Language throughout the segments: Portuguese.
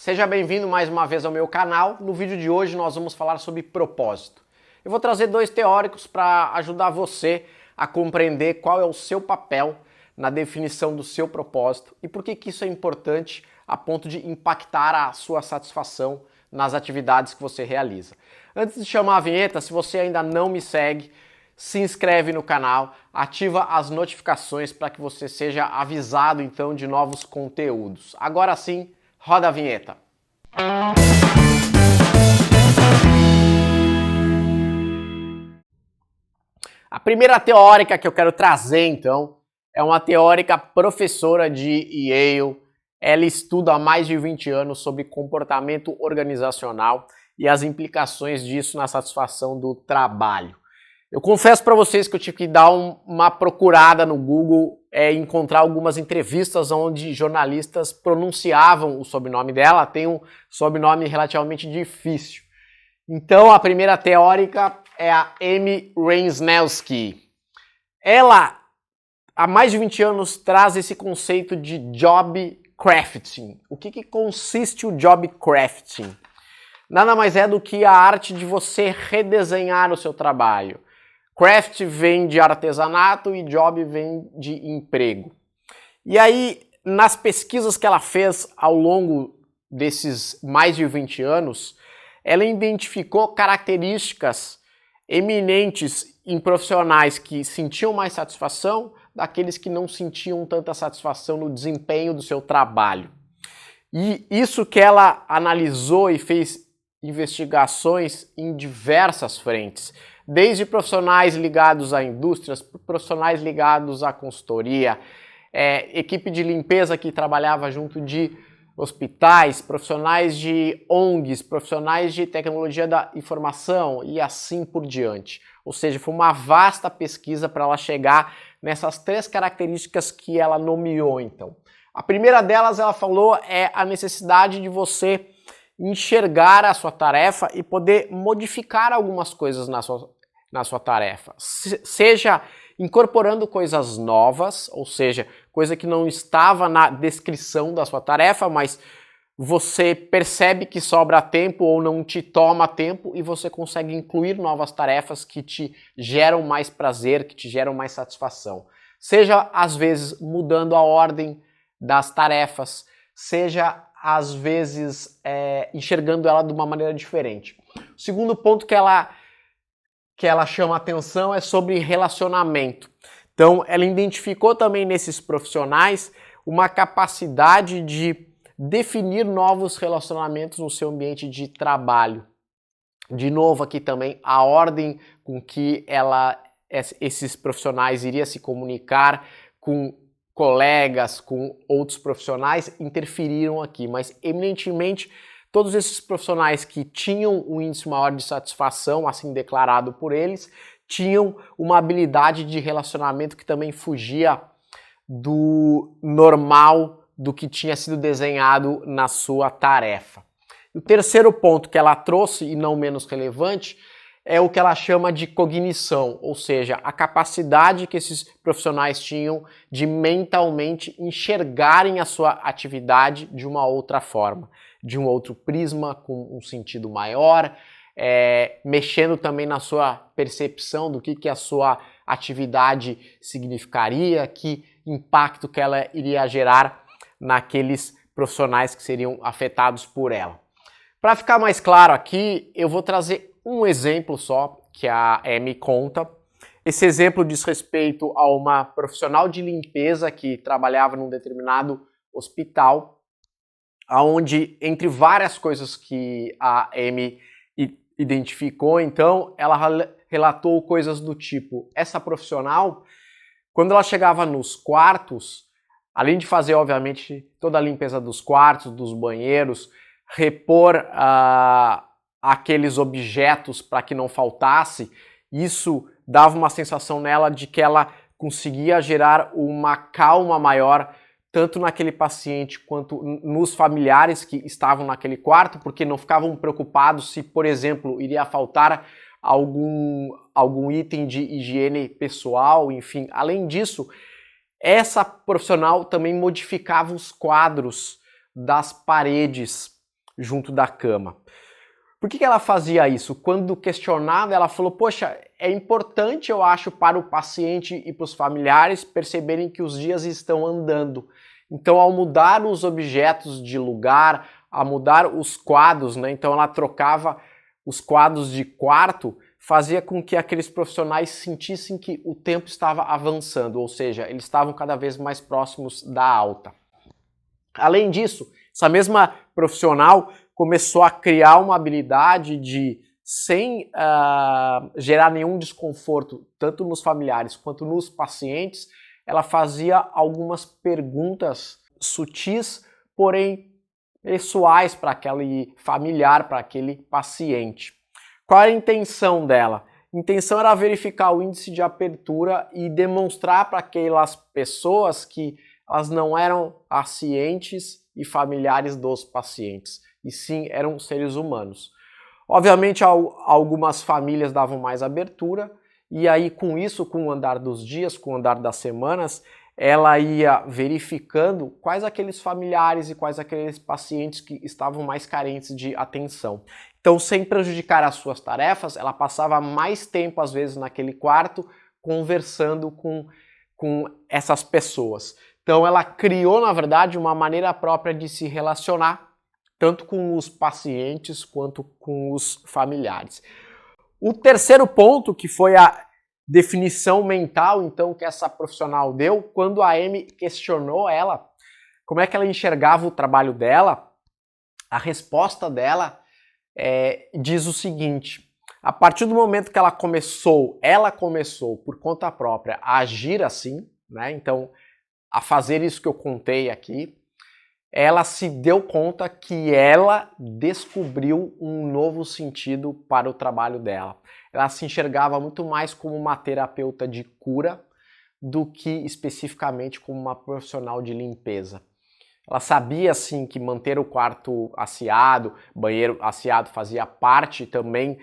Seja bem-vindo mais uma vez ao meu canal. No vídeo de hoje nós vamos falar sobre propósito. Eu vou trazer dois teóricos para ajudar você a compreender qual é o seu papel na definição do seu propósito e por que isso é importante a ponto de impactar a sua satisfação nas atividades que você realiza. Antes de chamar a vinheta, se você ainda não me segue, se inscreve no canal, ativa as notificações para que você seja avisado então de novos conteúdos. Agora sim, roda a vinheta. A primeira teórica que eu quero trazer então é uma teórica professora de Yale. Ela estuda há mais de 20 anos sobre comportamento organizacional e as implicações disso na satisfação do trabalho. Eu confesso para vocês que eu tive que dar uma procurada no Google e encontrar algumas entrevistas onde jornalistas pronunciavam o sobrenome dela. Tem um sobrenome relativamente difícil. Então a primeira teórica é a Amy Wrzesniewski. Ela, há mais de 20 anos, traz esse conceito de job crafting. O que consiste o job crafting? Nada mais é do que a arte de você redesenhar o seu trabalho. Craft vem de artesanato e job vem de emprego. E aí, nas pesquisas que ela fez ao longo desses mais de 20 anos, ela identificou características eminentes em profissionais que sentiam mais satisfação daqueles que não sentiam tanta satisfação no desempenho do seu trabalho. E isso que ela analisou e fez investigações em diversas frentes, desde profissionais ligados a indústrias, profissionais ligados à consultoria, equipe de limpeza que trabalhava junto de hospitais, profissionais de ONGs, profissionais de tecnologia da informação e assim por diante. Ou seja, foi uma vasta pesquisa para ela chegar nessas três características que ela nomeou então. A primeira delas, ela falou, é a necessidade de você enxergar a sua tarefa e poder modificar algumas coisas na sua tarefa. Seja incorporando coisas novas, ou seja, coisa que não estava na descrição da sua tarefa, mas você percebe que sobra tempo ou não te toma tempo e você consegue incluir novas tarefas que te geram mais prazer, que te geram mais satisfação. Seja, às vezes, mudando a ordem das tarefas, seja, às vezes, enxergando ela de uma maneira diferente. O segundo ponto que ela chama a atenção é sobre relacionamento. Então, ela identificou também nesses profissionais uma capacidade de definir novos relacionamentos no seu ambiente de trabalho. De novo, aqui também, a ordem com que esses profissionais iriam se comunicar com colegas, com outros profissionais, interferiram aqui, mas eminentemente todos esses profissionais que tinham um índice maior de satisfação, assim declarado por eles, tinham uma habilidade de relacionamento que também fugia do normal, do que tinha sido desenhado na sua tarefa. O terceiro ponto que ela trouxe, e não menos relevante, é o que ela chama de cognição, ou seja, a capacidade que esses profissionais tinham de mentalmente enxergarem a sua atividade de uma outra forma, de um outro prisma, com um sentido maior, mexendo também na sua percepção do que a sua atividade significaria, que impacto que ela iria gerar naqueles profissionais que seriam afetados por ela. Para ficar mais claro aqui, eu vou trazer um exemplo só que a Amy conta. Esse exemplo diz respeito a uma profissional de limpeza que trabalhava num determinado hospital, onde, entre várias coisas que a Amy identificou, então, ela relatou coisas do tipo: essa profissional, quando ela chegava nos quartos, além de fazer, obviamente, toda a limpeza dos quartos, dos banheiros, repor aqueles objetos para que não faltasse, isso dava uma sensação nela de que ela conseguia gerar uma calma maior, tanto naquele paciente quanto nos familiares que estavam naquele quarto, porque não ficavam preocupados se, por exemplo, iria faltar algum item de higiene pessoal, enfim. Além disso, essa profissional também modificava os quadros das paredes junto da cama. Por que ela fazia isso? Quando questionada, ela falou, poxa, é importante, eu acho, para o paciente e para os familiares perceberem que os dias estão andando. Então, ao mudar os objetos de lugar, a mudar os quadros, né? Então ela trocava os quadros de quarto, fazia com que aqueles profissionais sentissem que o tempo estava avançando, ou seja, eles estavam cada vez mais próximos da alta. Além disso, essa mesma profissional começou a criar uma habilidade de, sem gerar nenhum desconforto, tanto nos familiares quanto nos pacientes, ela fazia algumas perguntas sutis, porém pessoais para aquele familiar, para aquele paciente. Qual era a intenção dela? A intenção era verificar o índice de abertura e demonstrar para aquelas pessoas que elas não eram pacientes e familiares dos pacientes, e sim eram seres humanos. Obviamente, algumas famílias davam mais abertura, e aí com isso, com o andar dos dias, com o andar das semanas, ela ia verificando quais aqueles familiares e quais aqueles pacientes que estavam mais carentes de atenção. Então, sem prejudicar as suas tarefas, ela passava mais tempo, às vezes, naquele quarto, conversando com essas pessoas. Então, ela criou, na verdade, uma maneira própria de se relacionar, tanto com os pacientes quanto com os familiares. O terceiro ponto, que foi a definição mental, então, que essa profissional deu, quando a Amy questionou ela, como é que ela enxergava o trabalho dela, a resposta dela diz o seguinte: a partir do momento que ela começou por conta própria a agir assim, né? Então, a fazer isso que eu contei aqui, ela se deu conta que ela descobriu um novo sentido para o trabalho dela. Ela se enxergava muito mais como uma terapeuta de cura do que especificamente como uma profissional de limpeza. Ela sabia, sim, que manter o quarto asseado, banheiro asseado, fazia parte também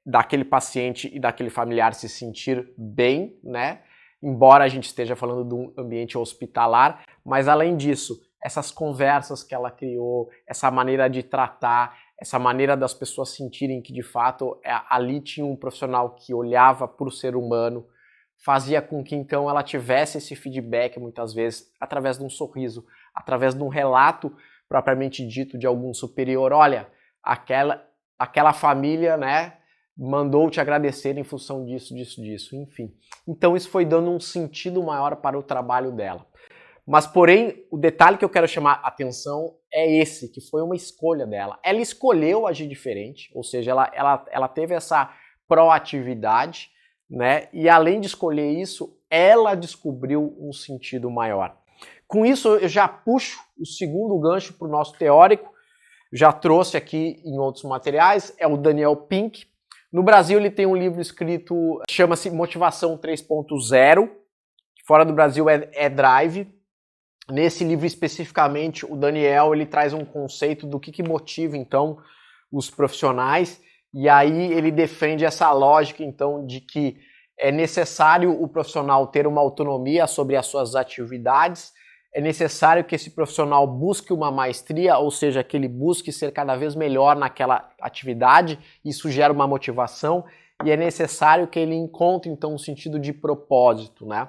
daquele paciente e daquele familiar se sentir bem, né? Embora a gente esteja falando de um ambiente hospitalar, mas além disso, essas conversas que ela criou, essa maneira de tratar, essa maneira das pessoas sentirem que de fato ali tinha um profissional que olhava para o ser humano, fazia com que então ela tivesse esse feedback muitas vezes através de um sorriso, através de um relato propriamente dito de algum superior. Olha, aquela família, né, mandou te agradecer em função disso, enfim. Então isso foi dando um sentido maior para o trabalho dela. Mas, porém, o detalhe que eu quero chamar a atenção é esse, que foi uma escolha dela. Ela escolheu agir diferente, ou seja, ela teve essa proatividade, né? E além de escolher isso, ela descobriu um sentido maior. Com isso, eu já puxo o segundo gancho para o nosso teórico, já trouxe aqui em outros materiais, é o Daniel Pink. No Brasil, ele tem um livro escrito, chama-se Motivação 3.0, fora do Brasil é Drive. Nesse livro especificamente, o Daniel ele traz um conceito do que motiva então os profissionais, e aí ele defende essa lógica então de que é necessário o profissional ter uma autonomia sobre as suas atividades, é necessário que esse profissional busque uma maestria, ou seja, que ele busque ser cada vez melhor naquela atividade, isso gera uma motivação, e é necessário que ele encontre então um sentido de propósito, né?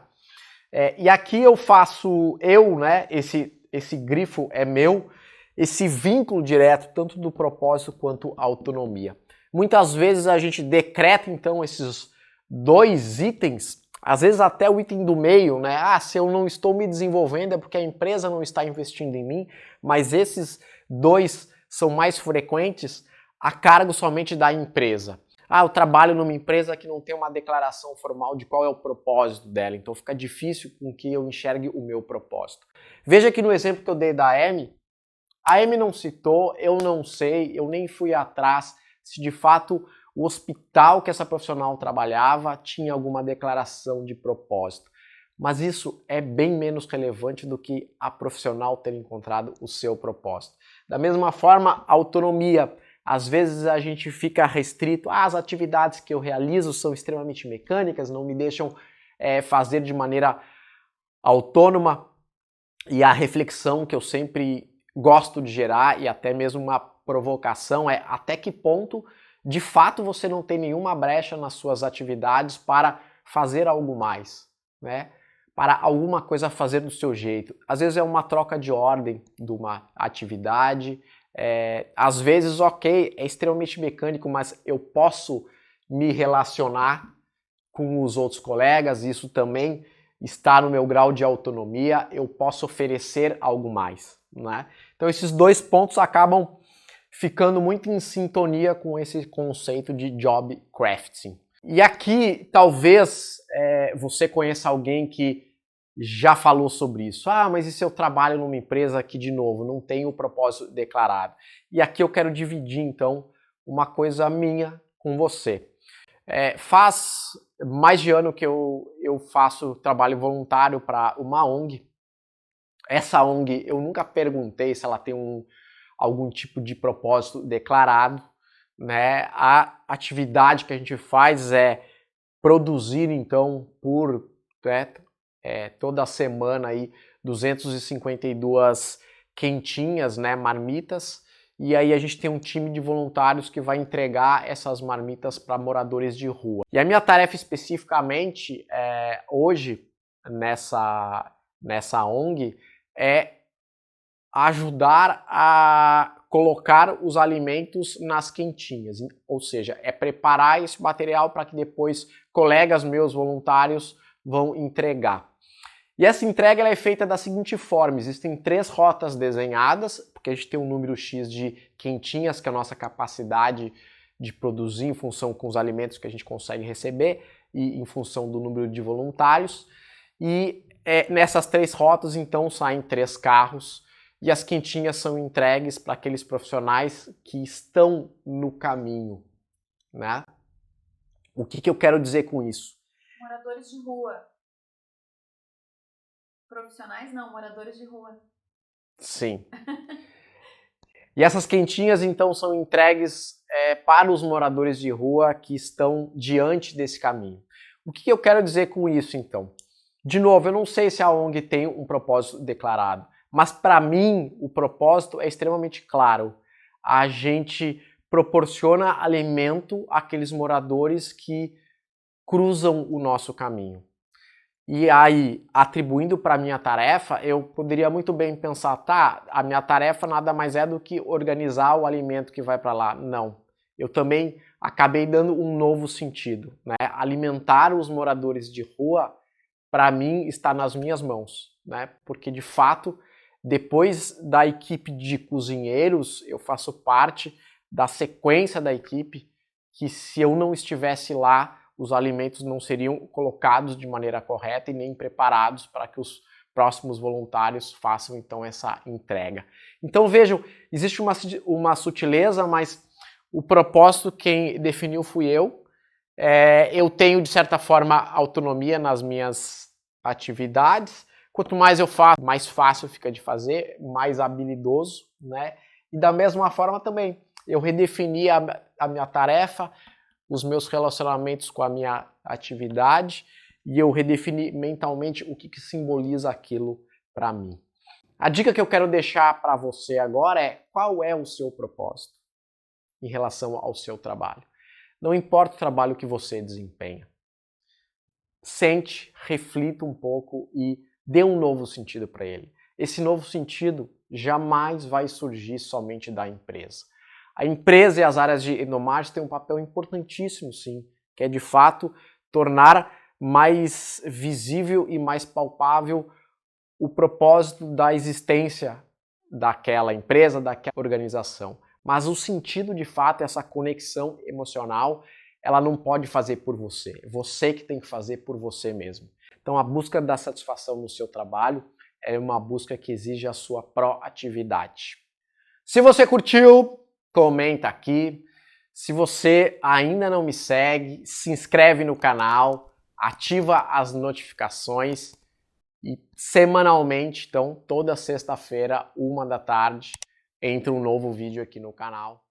E aqui eu faço, né, esse grifo é meu, esse vínculo direto tanto do propósito quanto a autonomia. Muitas vezes a gente decreta então esses dois itens, às vezes até o item do meio, né? Se eu não estou me desenvolvendo é porque a empresa não está investindo em mim, mas esses dois são mais frequentes a cargo somente da empresa. Eu trabalho numa empresa que não tem uma declaração formal de qual é o propósito dela, então fica difícil com que eu enxergue o meu propósito. Veja que no exemplo que eu dei da Amy, a Amy não citou, eu não sei, eu nem fui atrás se de fato o hospital que essa profissional trabalhava tinha alguma declaração de propósito. Mas isso é bem menos relevante do que a profissional ter encontrado o seu propósito. Da mesma forma, a autonomia. Às vezes a gente fica restrito, as atividades que eu realizo são extremamente mecânicas, não me deixam fazer de maneira autônoma, e a reflexão que eu sempre gosto de gerar e até mesmo uma provocação é até que ponto de fato você não tem nenhuma brecha nas suas atividades para fazer algo mais, né? Para alguma coisa fazer do seu jeito. Às vezes é uma troca de ordem de uma atividade, às vezes, ok, é extremamente mecânico, mas eu posso me relacionar com os outros colegas, isso também está no meu grau de autonomia, eu posso oferecer algo mais, né? Então esses dois pontos acabam ficando muito em sintonia com esse conceito de job crafting. E aqui, talvez você conheça alguém que já falou sobre isso. Ah, mas e se eu trabalho numa empresa que, de novo, não tem o propósito declarado? E aqui eu quero dividir, então, uma coisa minha com você. Faz mais de ano que eu faço trabalho voluntário para uma ONG. Essa ONG, eu nunca perguntei se ela tem algum tipo de propósito declarado, né? A atividade que a gente faz é produzir, então, por toda semana aí 252 quentinhas, né, marmitas, e aí a gente tem um time de voluntários que vai entregar essas marmitas para moradores de rua. E a minha tarefa especificamente hoje nessa ONG é ajudar a colocar os alimentos nas quentinhas, ou seja, é preparar esse material para que depois colegas meus voluntários vão entregar. E essa entrega ela é feita da seguinte forma: existem 3 rotas desenhadas, porque a gente tem um número X de quentinhas, que é a nossa capacidade de produzir em função com os alimentos que a gente consegue receber e em função do número de voluntários. E nessas 3 rotas, então, saem 3 carros e as quentinhas são entregues para aqueles profissionais que estão no caminho, né? O que eu quero dizer com isso? Moradores de rua. Profissionais não, moradores de rua. Sim. E essas quentinhas, então, são entregues para os moradores de rua que estão diante desse caminho. O que eu quero dizer com isso, então? De novo, eu não sei se a ONG tem um propósito declarado, mas para mim o propósito é extremamente claro. A gente proporciona alimento àqueles moradores que cruzam o nosso caminho. E aí, atribuindo para a minha tarefa, eu poderia muito bem pensar, tá, a minha tarefa nada mais é do que organizar o alimento que vai para lá. Não. Eu também acabei dando um novo sentido, né? Alimentar os moradores de rua, para mim, está nas minhas mãos, né? Porque, de fato, depois da equipe de cozinheiros, eu faço parte da sequência da equipe, que se eu não estivesse lá, os alimentos não seriam colocados de maneira correta e nem preparados para que os próximos voluntários façam então essa entrega. Então vejam, existe uma sutileza, mas o propósito quem definiu fui eu. Eu tenho de certa forma autonomia nas minhas atividades. Quanto mais eu faço, mais fácil fica de fazer, mais habilidoso, né? E da mesma forma também, eu redefini a minha tarefa, os meus relacionamentos com a minha atividade e eu redefini mentalmente o que simboliza aquilo para mim. A dica que eu quero deixar para você agora é: qual é o seu propósito em relação ao seu trabalho? Não importa o trabalho que você desempenha. Sente, reflita um pouco e dê um novo sentido para ele. Esse novo sentido jamais vai surgir somente da empresa. A empresa e as áreas de endomarketing têm um papel importantíssimo, sim, que é de fato tornar mais visível e mais palpável o propósito da existência daquela empresa, daquela organização. Mas o sentido de fato, essa conexão emocional, ela não pode fazer por você. Você que tem que fazer por você mesmo. Então a busca da satisfação no seu trabalho é uma busca que exige a sua proatividade. Se você curtiu, comenta aqui. Se você ainda não me segue, se inscreve no canal, ativa as notificações e semanalmente, então toda sexta-feira, 1 da tarde, entra um novo vídeo aqui no canal.